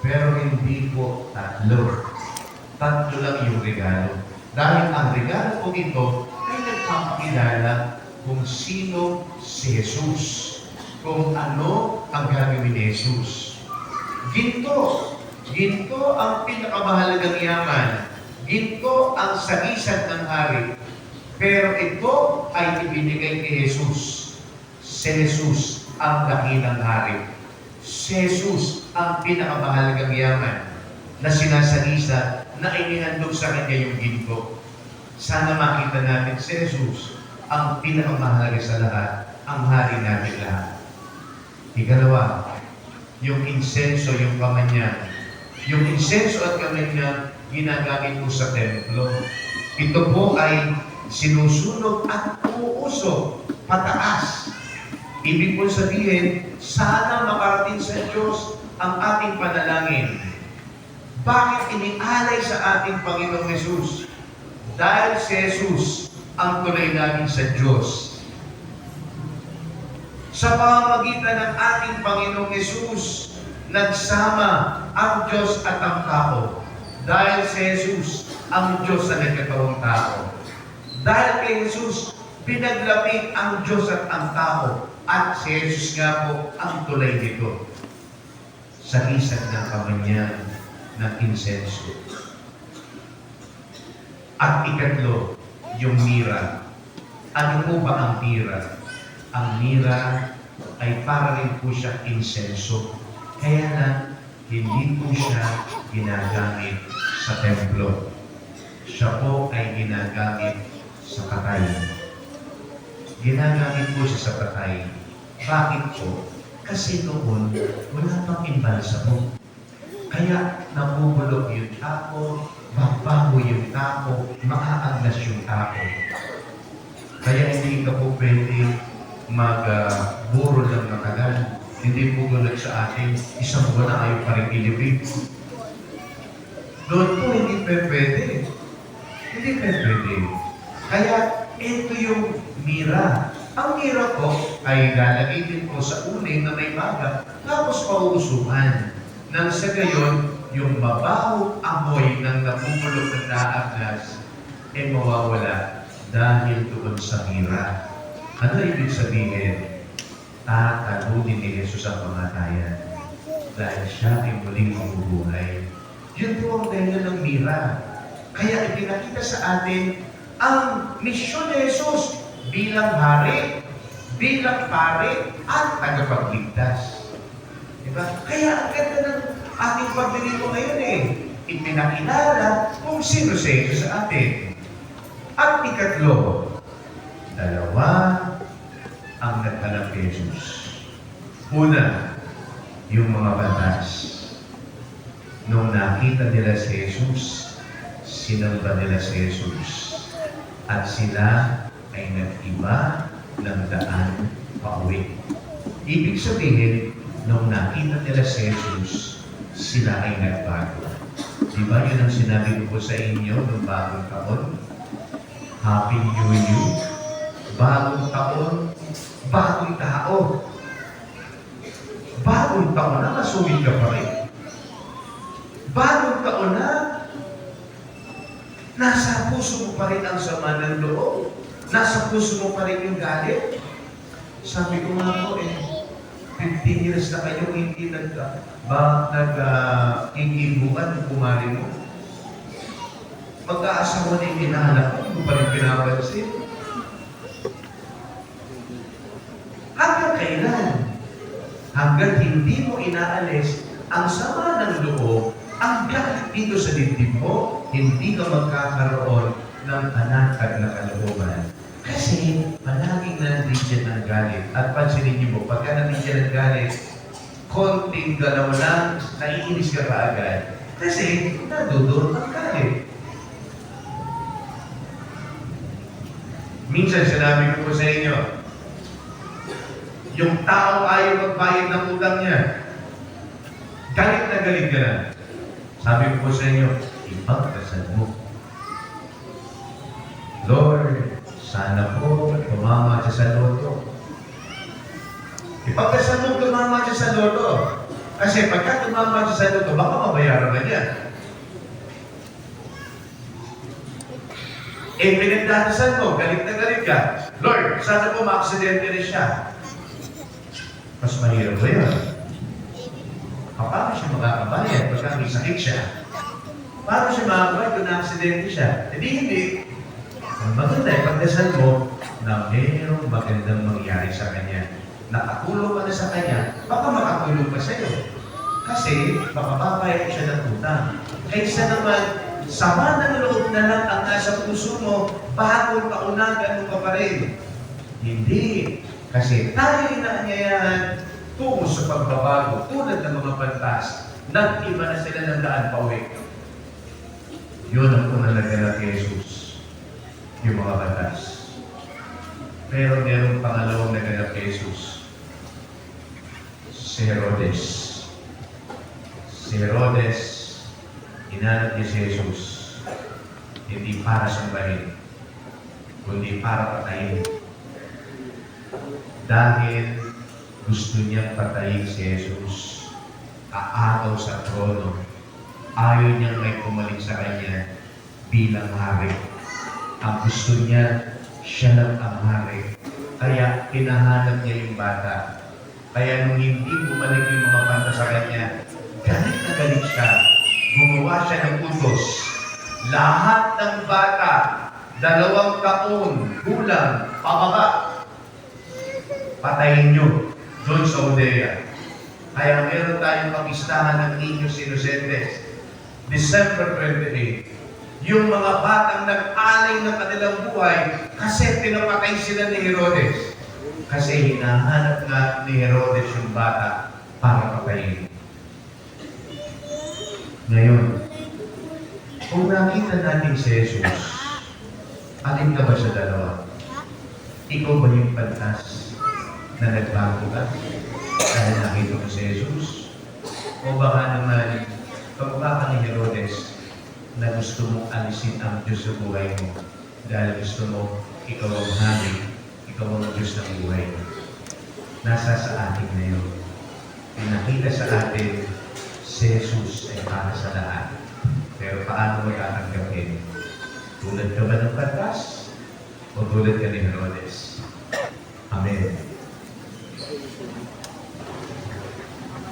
Pero hindi po tatlo. Tatlo lang yung regalo. Dahil ang regalo po ito ay nagpapakilala kung sino si Jesus. Kung ano ang gagawin ni Jesus. Ginto. Ginto ang pinakamahalagang yaman. Ginto ang sagisag ng hari. Pero ito ay ibinigay kay Jesus. Si Jesus ang dakilang hari. Si Jesus ang pinakamahalagang yaman na sinasagisa na inihandog sa kanya yung ginto. Sana makita natin si Jesus ang pinakamahalaga sa lahat, ang hari natin lahat. Ikalawa, yung insenso, yung kamanyan. Yung insenso at kamanyan, ginagamit po sa templo. Ito po ay sinusunog at uusok pataas. Ibig po sabihin, sana makarating sa Diyos ang ating panalangin. Bakit inialay sa ating Panginoong Jesus? Dahil si Jesus ang tunay namin sa Diyos. Sa pamamagitan ng ating Panginoong Jesus, nagsama ang Diyos at ang tao. Dahil si Jesus, ang Diyos na nagkatawang tao. Dahil kay Jesus, pinaglapit ang Diyos at ang tao. At si Jesus nga po ang tulay nito. Sa isag ng kamanyan ng insenso. At ikatlo, yung mira. Ano po ba ang mira? Ang mira ay para rin po siya insenso. Kaya na, hindi po siya ginagamit sa templo. Siya po ay ginagamit sa patay. Ginagamit po siya sa patay. Bakit po? Kasi noon, wala pang imbalsamo. Kaya nabubulok yung tapo, magbago yung tapo, maaagnas yung tapo. Kaya hindi ka po pwede magburo lang matagal. Hindi po tulad sa atin, isang buwan na ayaw pa rin ilibig. Doon po hindi pwede. Hindi pwede. Kaya ito yung mira. Ang mira po ay lalagay din po sa uling na may maga, tapos pauusukan. Nang sa gayon, yung mabaho amoy ng nabubulok na naagnas ay mawawala dahil doon sa mira. Ano ibig sabihin? Tatalunin ni Jesus ang kamatayan dahil siya ay muling mabubuhay. Yun po ang dahilan ng mira. Kaya ipinakita sa atin ang misyon ni Jesus bilang hari, bilang pare, at tagapagligtas. Diba? Kaya ang ganda ng ating pagdilito ngayon ipinakilala kung sino si Jesus sa atin. At ikatlo, dalawa ang naghanap kay Jesus. Una, yung mga batas. Nung nakita nila si Jesus, sinamba nila si Jesus. At sila ay nag-iba ng daan pauwi. Ibig sabihin, nung nakita nila si Jesus, sila ay nagbago. Di ba yun ang sinabi ko po sa inyo noong bagong taon? Happy New Year. Bagong taon, bagong tao. Bagong taon na, masungit ka pa rin. Bagong taon na, nasa puso mo pa rin ang sama ng loob. Nasa puso mo pa rin yung galit. Sabi ko nga po 15 years na kayo hindi nag-iibuan ng kumari mo. Magkaasawa na yung hinahanap mo, hindi mo pa rin pinapansin. Hanggang kailan? Hanggang hindi mo inaalis ang sama ng loob, ang galit dito sa dibdib mo, hindi ka magkakaroon ng panatag na kalooban. Kasi palaging nandiyan ang galit. At pansinin niyo mo, pagka nandiyan ang galit, konting galaw lang, naiinis ka kaagad. Kasi nadudurot ang galit. Minsan sinabi ko po sa inyo, yung tao ayaw magbayad ng utang niya. Galit na galit ka na. Sabi ko po sa inyo, ipagdasal mo. Lord, sana po tumama siya sa loto. Ipagdasal mo tumama siya sa loto. Kasi pagka tumama siya sa luto, baka mabayaran ka niya. Pinagdadasan mo, galit na galit ka. Lord, sana po ma-aksidente rin siya. Mas mahirap ba yun? Paano siya makakabayad pagka may sakit siya? Paano siya makakabayad kung na-aksidente siya? Hindi. Ang maganda ay pagdasal mo na mayroong magandang mangyari sa kanya. Nakatulong ka na sa kanya, baka makatulong pa sa'yo. Kasi baka babayad siya ng utang. Kaysa naman, sama ng loob na lang ang nasa puso mo, bago paunagan mo ka pa rin. Hindi. Kasi tayo inaanyayahan tungo sa pagbabago, tulad ng mga pantas. Nag-iba na sila ng daan pauwi. Yun ang unang naganap kay Jesus. Yung mga pantas. Pero merong pangalawang naganap kay Jesus. Si Herodes. Si Herodes, hinanap niya si Jesus. Hindi para sambahin, kundi para patayin. Dahil gusto niyang patayin si Jesus, aagaw sa trono. Ayaw niyang may pumaling sa kanya bilang hari. Ang gusto niya, siya lang ang hari. Kaya hinahanap niya yung bata. Kaya nung hindi bumalik yung mga bata sa kanya, galit na galit siya. Gumawa siya ng utos. Lahat ng bata, 2 taon, gulang, pababa, patayin nyo doon sa Judea. Kaya meron tayong pakistahan ng Niños Inocentes. December 28. Yung mga batang nag-alay ng kanilang buhay kasi pinapatay sila ni Herodes. Kasi hinahanap nga ni Herodes yung bata para patayin. Ngayon, kung nakita natin si Jesus, alin ka ba sa dalawa? Ikaw ba yung pantas na nagbago ka dahil nakita mo si Jesus? O baka naman, pagkaka ni Herodes, na gusto mong alisin ang Diyos sa buhay mo dahil gusto mo ikaw ang hari, ikaw ang Diyos ng buhay mo. Nasa sa atin na yun. Pinakita sa atin, si Jesus ay para sa lahat. Pero paano mo tatanggapin? Tulad ka ba ng pantas? O tulad ka ni Herodes? Amen.